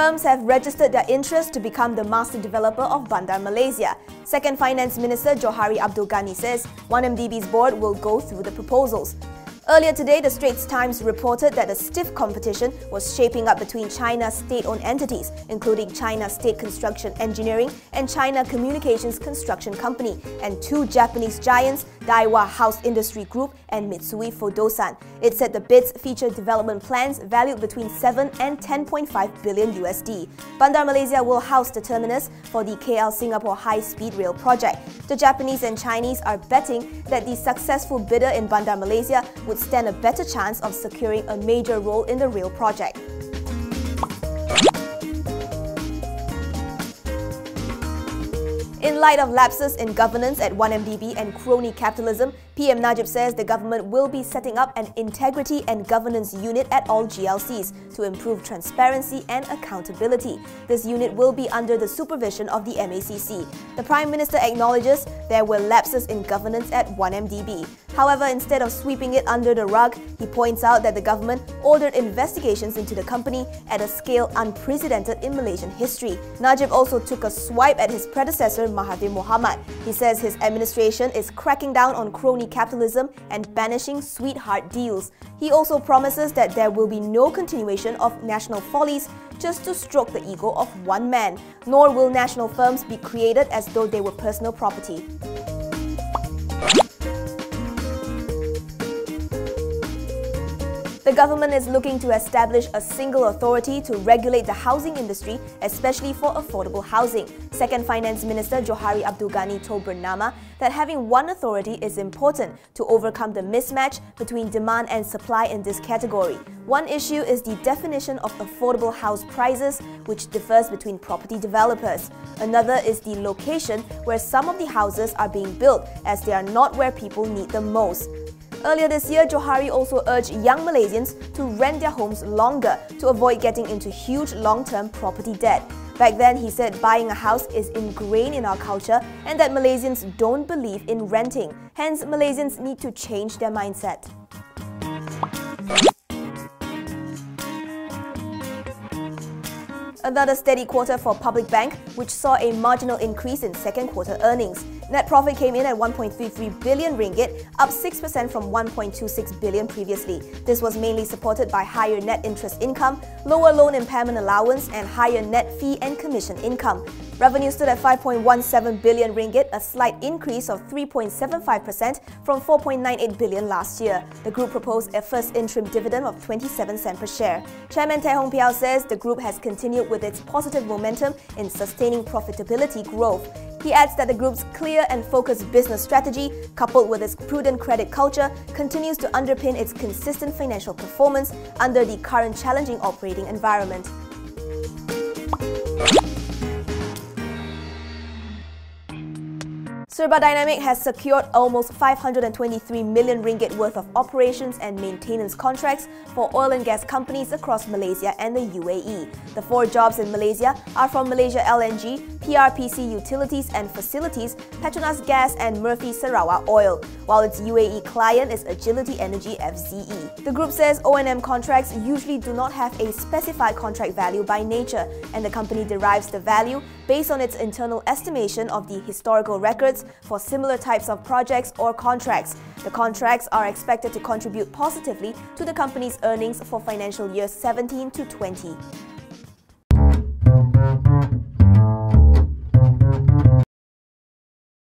firms have registered their interest to become the master developer of Bandar Malaysia. Second Finance Minister Johari Abdul Ghani says 1MDB's board will go through the proposals. Earlier today, the Straits Times reported that a stiff competition was shaping up between China's state-owned entities, including China State Construction Engineering and China Communications Construction Company, and two Japanese giants, Daiwa House Industry Group and Mitsui Fudosan. It said the bids feature development plans valued between 7 and 10.5 billion USD. Bandar Malaysia will house the terminus for the KL-Singapore high-speed rail project. The Japanese and Chinese are betting that the successful bidder in Bandar Malaysia would stand a better chance of securing a major role in the rail project. In light of lapses in governance at 1MDB and crony capitalism, PM Najib says the government will be setting up an integrity and governance unit at all GLCs to improve transparency and accountability. This unit will be under the supervision of the MACC. The Prime Minister acknowledges there were lapses in governance at 1MDB. However, instead of sweeping it under the rug, he points out that the government ordered investigations into the company at a scale unprecedented in Malaysian history. Najib also took a swipe at his predecessor Mahathir Mohamad. He says his administration is cracking down on crony capitalism and banishing sweetheart deals. He also promises that there will be no continuation of national follies just to stroke the ego of one man, nor will national firms be created as though they were personal property. The government is looking to establish a single authority to regulate the housing industry, especially for affordable housing. Second Finance Minister Johari Abdul Ghani told Bernama that having one authority is important to overcome the mismatch between demand and supply in this category. One issue is the definition of affordable house prices, which differs between property developers. Another is the location where some of the houses are being built, as they are not where people need them most. Earlier this year, Johari also urged young Malaysians to rent their homes longer to avoid getting into huge long-term property debt. Back then, he said buying a house is ingrained in our culture and that Malaysians don't believe in renting. Hence, Malaysians need to change their mindset. Another steady quarter for Public Bank, which saw a marginal increase in second quarter earnings. Net profit came in at 1.33 billion ringgit, up 6% from 1.26 billion previously. This was mainly supported by higher net interest income, lower loan impairment allowance, and higher net fee and commission income. Revenue stood at 5.17 billion ringgit, a slight increase of 3.75% from 4.98 billion last year. The group proposed a first interim dividend of 27 cents per share. Chairman Teh Hong Piao says the group has continued with its positive momentum in sustaining profitability growth. He adds that the group's clear and focused business strategy, coupled with its prudent credit culture, continues to underpin its consistent financial performance under the current challenging operating environment. Serba Dynamic has secured almost 523 million ringgit worth of operations and maintenance contracts for oil and gas companies across Malaysia and the UAE. The 4 jobs in Malaysia are from Malaysia LNG, PRPC Utilities and Facilities, Petronas Gas and Murphy Sarawak Oil, while its UAE client is Agility Energy FZE. The group says O&M contracts usually do not have a specified contract value by nature, and the company derives the value based on its internal estimation of the historical records for similar types of projects or contracts. The contracts are expected to contribute positively to the company's earnings for financial year 17 to 20.